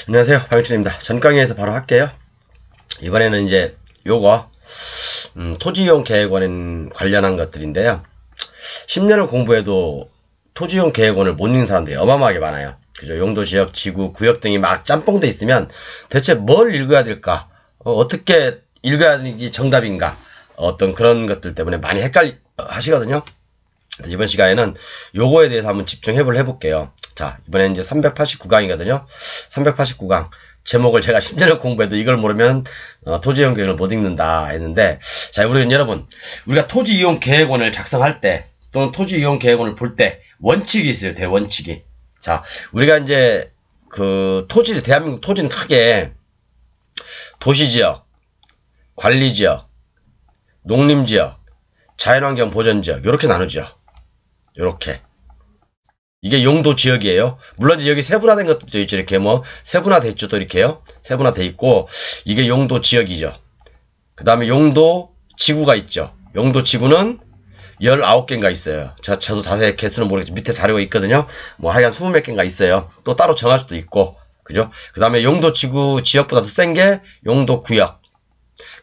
안녕하세요, 박영춘입니다. 전 강의에서 바로 할게요. 이번에는 이제 요거 토지이용 계획원 관련한 것들인데요. 10년을 공부해도 토지이용 계획원을 못 읽는 사람들이 어마어마하게 많아요. 그죠? 용도, 지역, 지구, 구역 등이 막 짬뽕돼 있으면 대체 뭘 읽어야 될까? 어떻게 읽어야 하는 게 정답인가? 어떤 그런 것들 때문에 많이 하시거든요. 이번 시간에는 요거에 대해서 한번 집중해볼 해볼게요. 자, 이번엔 이제 389강이거든요. 389강. 제목을 제가 10년을 공부해도 이걸 모르면 토지이용 계획을 못 읽는다 했는데, 자, 여러분, 우리가 토지이용 계획원을 작성할 때 또는 토지이용 계획원을 볼 때 원칙이 있어요. 대원칙이. 자, 우리가 이제 대한민국 토지는 크게 도시지역, 관리지역, 농림지역, 자연환경 보전지역 이렇게 나누죠. 요렇게. 이게 용도 지역이에요. 물론 이제 여기 세분화된 것도 있죠. 이렇게 세분화돼 있죠. 또 이렇게요. 세분화돼 있고, 이게 용도 지역이죠. 그 다음에 용도 지구가 있죠. 용도 지구는 19개인가 있어요. 저도 자세히 개수는 모르겠지만 밑에 자료가 있거든요. 하여간 20몇 개인가 있어요. 또 따로 정할 수도 있고, 그죠? 그 다음에 용도 지구 지역보다 더 센 게 용도 구역.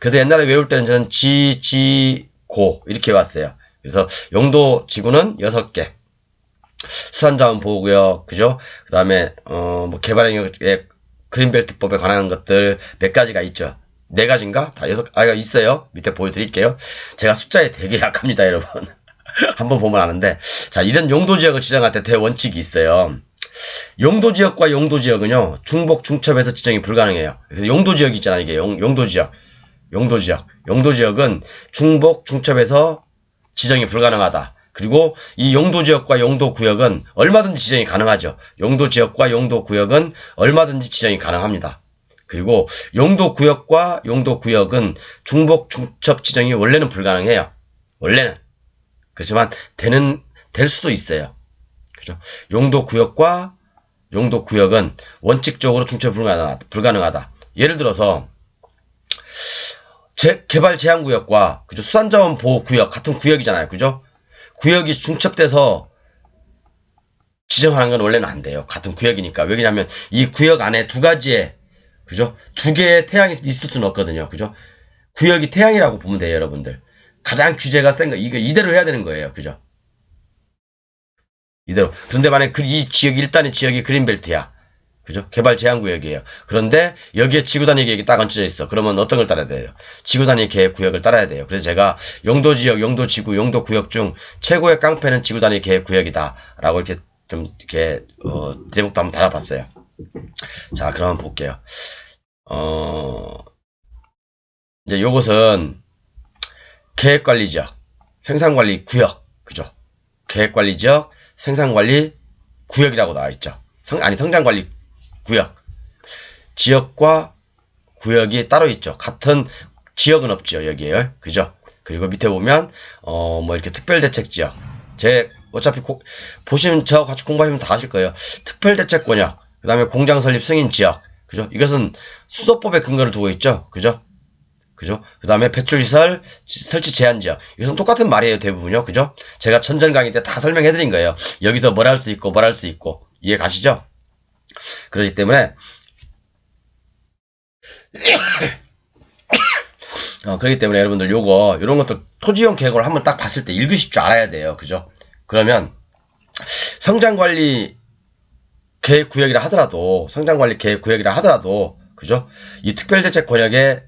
그래서 옛날에 외울 때는 저는 고 이렇게 왔어요. 그래서 용도 지구는 6개. 수산자원 보호구역, 그죠? 그 다음에, 개발 영역의 그린벨트법에 관한 것들 몇 가지가 있죠. 4가지인가? 다 6가지가 있어요. 밑에 보여드릴게요. 제가 숫자에 되게 약합니다, 여러분. 한번 보면 아는데. 자, 이런 용도지역을 지정할 때 대원칙이 있어요. 용도지역과 용도지역은요, 중복, 중첩에서 지정이 불가능해요. 그래서 용도지역 있잖아요, 이게. 용도지역. 용도지역은 중복, 중첩에서 지정이 불가능하다. 그리고 이 용도지역과 용도구역은 얼마든지 지정이 가능하죠. 용도지역과 용도구역은 얼마든지 지정이 가능합니다. 그리고 용도구역과 용도구역은 중복, 중첩 지정이 원래는 불가능해요. 원래는. 그렇지만 될 수도 있어요. 그죠? 용도구역과 용도구역은 원칙적으로 중첩 불가능하다. 예를 들어서 개발 제한구역과, 그죠? 수산자원 보호구역 같은 구역이잖아요. 그죠? 구역이 중첩돼서 지정하는 건 원래는 안 돼요. 같은 구역이니까. 왜냐면 이 구역 안에 2가지의, 그죠? 2개의 태양이 있을 수는 없거든요. 그죠? 구역이 태양이라고 보면 돼요, 여러분들. 가장 규제가 센 거, 이대로 해야 되는 거예요. 그죠? 이대로. 그런데 만약에 이 지역이, 일단의 지역이 그린벨트야. 그죠? 개발 제한구역이에요. 그런데 여기에 지구단위 계획이 딱 얹혀져 있어. 그러면 어떤 걸 따라야 돼요? 지구단위 계획 구역을 따라야 돼요. 그래서 제가 용도지역, 용도지구, 용도구역 중 최고의 깡패는 지구단위 계획 구역이다. 라고 이렇게 제목도 한번 달아봤어요. 자, 그러면 볼게요. 이제 요것은 계획관리지역, 생산관리구역. 그죠? 계획관리지역, 생산관리 구역이라고 나와있죠. 성장관리 구역. 지역과 구역이 따로 있죠. 같은 지역은 없죠, 여기에. 그죠? 그리고 밑에 보면, 이렇게 특별대책지역. 어차피 보시면, 저 같이 공부하시면 다 아실 거예요. 특별대책권역. 그 다음에 공장 설립 승인 지역. 그죠? 이것은 수도법의 근거를 두고 있죠. 그죠? 그죠? 그 다음에 배출시설 설치 제한 지역. 이것은 똑같은 말이에요, 대부분요. 그죠? 제가 전전 강의 때 다 설명해드린 거예요. 여기서 뭘 할 수 있고, 뭘 할 수 있고. 이해 가시죠? 그렇기 때문에 그렇기 때문에 여러분들 이런 것들 토지이용 계획을 한번 딱 봤을 때 읽으실 줄 알아야 돼요. 그죠? 그러면 성장관리 계획구역이라 하더라도, 그죠? 이 특별대책 권역의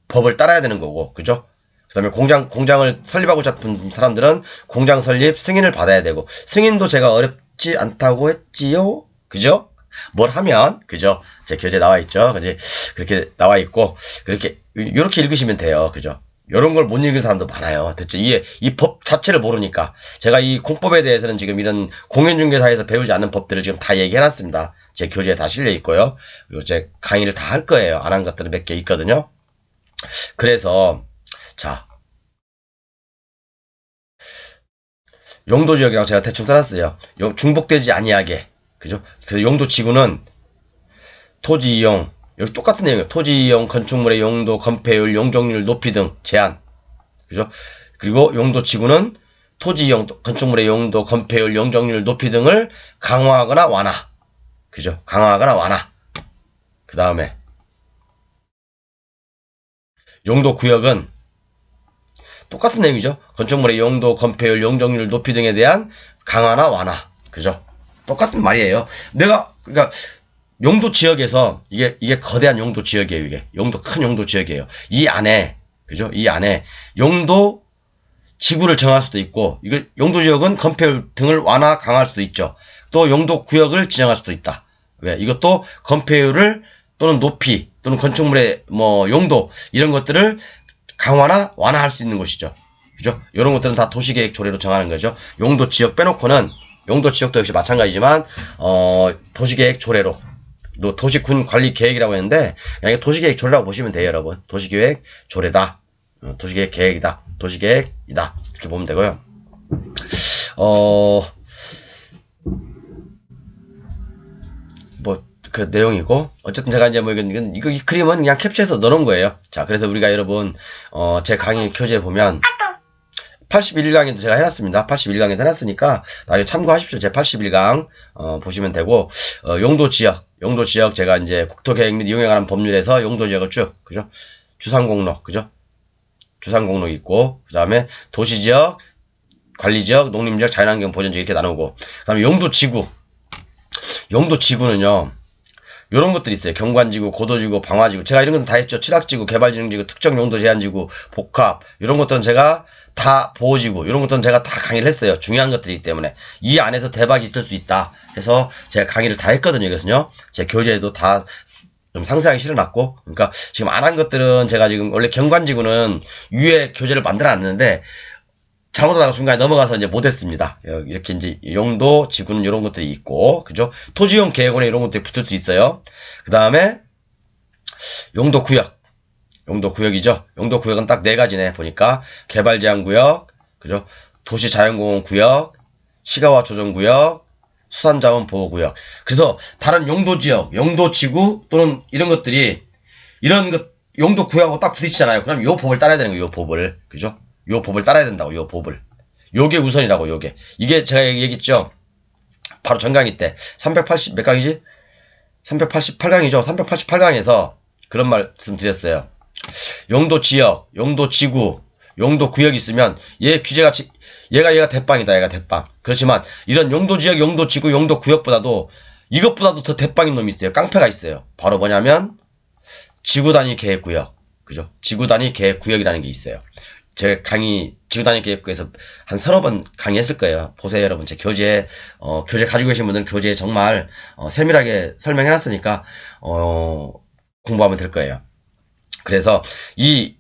법을 따라야 되는 거고, 그죠? 그 다음에 공장을 설립하고자 하는 사람들은 공장 설립 승인을 받아야 되고, 승인도 제가 어렵지 않다고 했지요? 그죠? 뭘 하면, 그죠? 제 교재에 나와 있죠? 그렇게 나와 있고, 요렇게 읽으시면 돼요. 그죠? 요런 걸 못 읽은 사람도 많아요. 대체 이 법 자체를 모르니까. 제가 이 공법에 대해서는 지금 이런 공인중개사에서 배우지 않는 법들을 지금 다 얘기해놨습니다. 제 교재에 다 실려 있고요. 그리고 제 강의를 다 할 거예요. 안 한 것들은 몇 개 있거든요. 그래서, 자. 용도지역이라고 제가 대충 써놨어요. 중복되지 아니하게. 그죠? 그래서 용도지구는 토지이용, 여기 똑같은 내용이에요. 토지이용, 건축물의 용도, 건폐율, 용적률 높이 등 제한. 그죠? 그리고 용도지구는 토지이용, 건축물의 용도, 건폐율, 용적률 높이 등을 강화하거나 완화. 그죠? 강화하거나 완화. 그 다음에 용도 구역은 똑같은 내용이죠. 건축물의 용도, 건폐율, 용적률 높이 등에 대한 강화나 완화. 그죠? 똑같은 말이에요. 그러니까 용도 지역에서 이게 거대한 용도 지역이에요. 이게 큰 용도 지역이에요. 이 안에, 그죠? 이 안에 용도 지구를 정할 수도 있고, 이걸 용도 지역은 건폐율 등을 완화, 강화할 수도 있죠. 또 용도 구역을 지정할 수도 있다. 왜? 이것도 건폐율을 또는 높이 또는 건축물의 용도 이런 것들을 강화나 완화할 수 있는 곳이죠. 그죠? 이런 것들은 다 도시계획 조례로 정하는 거죠. 용도 지역 빼놓고는 용도 지역도 역시 마찬가지지만 도시계획 조례로 도시군 관리 계획이라고 했는데 그냥 도시계획 조례라고 보시면 돼요, 여러분. 도시계획 조례다. 도시계획 계획이다. 도시계획이다. 이렇게 보면 되고요. 그 내용이고 어쨌든 제가 이제 이 그림은 그냥 캡처해서 넣어놓은 거예요. 자, 그래서 우리가 여러분 제 강의 교재에 보면 81강에도 제가 해놨습니다. 81강에도 해놨으니까 나중에 참고하십시오. 제 81강 보시면 되고 용도 지역 제가 이제 국토계획 및 이용에 관한 법률에서 용도 지역을 쭉, 그죠? 주상공록, 그죠? 주상공록 있고 그 다음에 도시지역, 관리지역, 농림지역, 자연환경 보전지역 이렇게 나누고 그 다음에 용도 지구는요. 요런 것들이 있어요. 경관지구, 고도지구, 방화지구. 제가 이런 것도 다 했죠. 칠학지구, 개발진흥지구, 특정용도제한지구, 복합. 이런 것들은 제가 다 보호지구. 이런 것들은 제가 다 강의를 했어요. 중요한 것들이기 때문에. 이 안에서 대박이 있을 수 있다. 해서 제가 강의를 다 했거든요. 여기서는요. 제 교재에도 다 좀 상세하게 실어놨고. 그러니까 지금 안 한 것들은 제가 지금 원래 경관지구는 위에 교재를 만들어 놨는데 잘못하다가 중간에 넘어가서 이제 못했습니다. 이렇게 이제 용도, 지구는 이런 것들이 있고, 그죠? 토지용 계획원에 이런 것들이 붙을 수 있어요. 그 다음에 용도 구역이죠. 용도 구역은 딱 네 가지네 보니까 개발 제한 구역, 그죠? 도시 자연공원 구역, 시가화 조정 구역, 수산자원 보호 구역. 그래서 다른 용도 지역, 용도 지구 또는 이런 것들이 용도 구역하고 딱 부딪히잖아요. 그럼 요 법을 따라야 되는 거예요. 요 법을, 그죠? 요 법을 따라야 된다고, 요 법을. 요게 우선이라고, 요게. 이게 제가 얘기했죠. 바로 전강의 때. 380, 몇 강이지? 388강이죠. 388강에서 그런 말씀 드렸어요. 용도 지역, 용도 지구, 용도 구역이 있으면 얘가 대빵이다, 얘가 대빵. 그렇지만 이런 용도 지역, 용도 지구, 용도 구역보다도 이것보다도 더 대빵인 놈이 있어요. 깡패가 있어요. 바로 뭐냐면 지구단위 계획구역. 그죠? 지구단위 계획구역이라는 게 있어요. 제 강의 지구단위 계획구에서 한 서너 번 강의했을 거예요. 보세요, 여러분. 제 교재 가지고 계신 분들은 교재에 정말 세밀하게 설명해놨으니까 공부하면 될 거예요. 그래서 이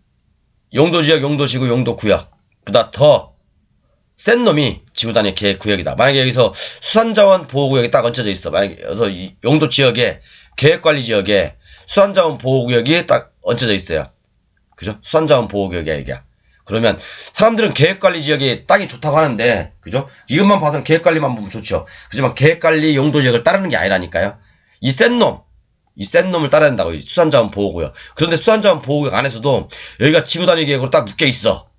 용도지역, 용도지구, 용도구역보다 더 센 놈이 지구단위 계획구역이다. 만약에 여기서 수산자원 보호구역이 딱 얹혀져 있어. 만약에 여기서 이 용도지역에 계획관리지역에 수산자원 보호구역이 딱 얹혀져 있어요. 그죠? 수산자원 보호구역이야, 이게. 그러면 사람들은 계획관리지역에 땅이 좋다고 하는데, 그죠? 이것만 봐서는 계획관리만 보면 좋죠. 그렇지만 계획관리 용도지역을 따르는 게 아니라니까요. 이 센 놈을 따라야 된다고. 수산자원 보호구역. 그런데 수산자원 보호구역 안에서도 여기가 지구단위 계획으로 딱 묶여 있어.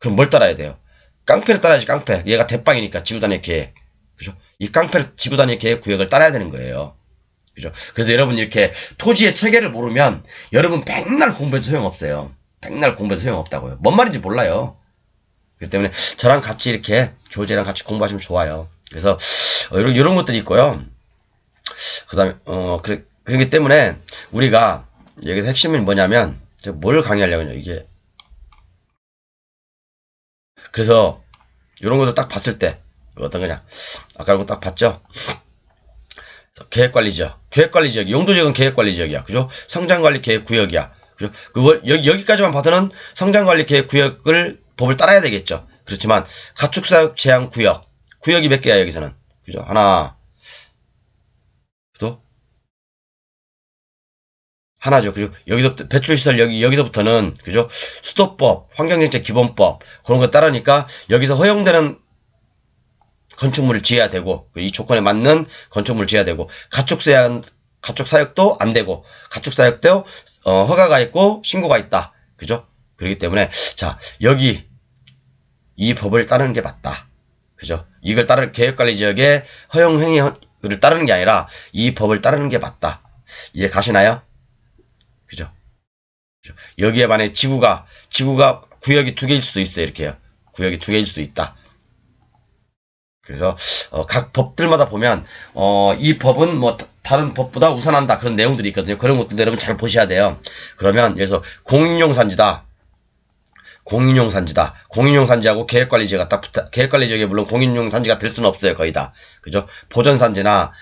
그럼 뭘 따라야 돼요? 깡패를 따라야지, 깡패. 얘가 대빵이니까 지구단위 계획. 그죠? 이 깡패 지구단위 계획 구역을 따라야 되는 거예요. 그죠? 그래서 여러분 이렇게 토지의 체계를 모르면 여러분 백날 공부해도 소용없어요. 백날 공부해도 소용없다고요. 뭔 말인지 몰라요. 그렇기 때문에 저랑 같이 이렇게 교재랑 같이 공부하시면 좋아요. 그래서 이런 것들이 있고요. 그 다음에 그렇기 때문에 우리가 여기서 핵심이 뭐냐면 뭘 강의하려고 하냐 이게. 그래서 이런 것도 딱 봤을 때 어떤 거냐, 아까 이거 딱 봤죠. 계획관리지역, 용도지역은 계획관리지역이야. 그죠? 성장관리 계획구역이야. 그죠? 여기까지만 봐서는 성장관리 계획구역을 법을 따라야 되겠죠. 그렇지만 가축사육 제한 구역이 몇 개야 여기서는. 그죠? 하나, 또 하나죠. 그죠? 여기서 배출시설 여기서부터는, 그죠? 수도법, 환경정책 기본법 그런 거 따르니까 여기서 허용되는 건축물을 지어야 되고, 이 조건에 맞는 건축물을 지어야 되고, 가축사육도 안 되고, 가축사육도 허가가 있고 신고가 있다. 그죠? 그렇기 때문에 자, 여기 이 법을 따르는 게 맞다. 그죠? 이걸 계획관리지역의 허용행위를 따르는 게 아니라 이 법을 따르는 게 맞다. 이해 가시나요? 그죠? 그죠? 여기에 반해 지구가 구역이 두 개일 수도 있어요. 이렇게요. 구역이 두 개일 수도 있다. 그래서 각 법들마다 보면 이 법은 뭐 다른 법보다 우선한다 그런 내용들이 있거든요. 그런 것들 여러분 잘 보셔야 돼요. 그러면 여기서 공인용 산지다. 공인용 산지다. 공인용 산지하고 계획관리지역가 딱 계획관리지역에 물론 공인용 산지가 될 수는 없어요. 거의 다. 그죠? 보전산지나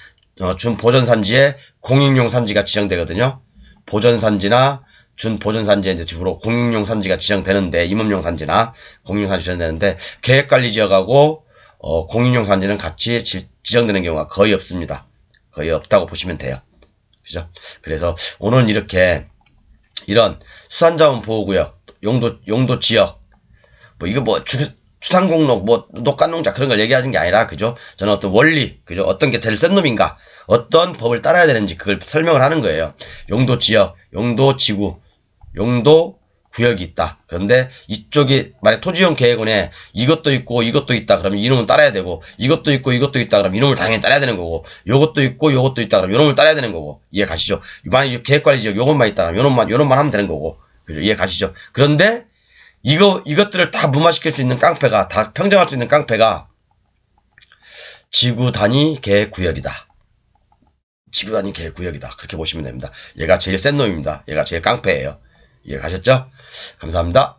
준보전산지에 공인용 산지가 지정되거든요. 보전산지나 준보전산지에 이제 주로 공인용 산지가 지정되는데 임업용 산지나 공인용 산지 지정되는데 계획관리지역하고 공인용 산지는 같이 지정되는 경우가 거의 없습니다. 거의 없다고 보시면 돼요. 그죠? 그래서 오늘은 이렇게 이런 수산자원 보호구역, 용도 지역, 뭐 이거 뭐 추산공록, 뭐 녹간농자 그런 걸 얘기하는 게 아니라 그죠? 저는 어떤 원리, 그죠? 어떤 게 제일 센 놈인가, 어떤 법을 따라야 되는지 그걸 설명을 하는 거예요. 용도 지역, 용도 지구, 용도 구역이 있다. 그런데 이쪽이 만약 토지용 계획원에 이것도 있고 이것도 있다. 그러면 이놈을 따라야 되고 이것도 있고 이것도 있다. 그러면 이놈을 당연히 따라야 되는 거고 요것도 있고 요것도 있다. 그러면 요놈을 따라야 되는 거고 이해 가시죠? 만약 계획관리지역 요것만 있다. 그러면 요놈만 하면 되는 거고 그죠? 이해 가시죠? 그런데 이것들을 다 무마시킬 수 있는 깡패가 다 평정할 수 있는 깡패가 지구 단위 계획구역이다. 지구 단위 계획구역이다. 그렇게 보시면 됩니다. 얘가 제일 센 놈입니다. 얘가 제일 깡패예요. 이해 가셨죠? 감사합니다.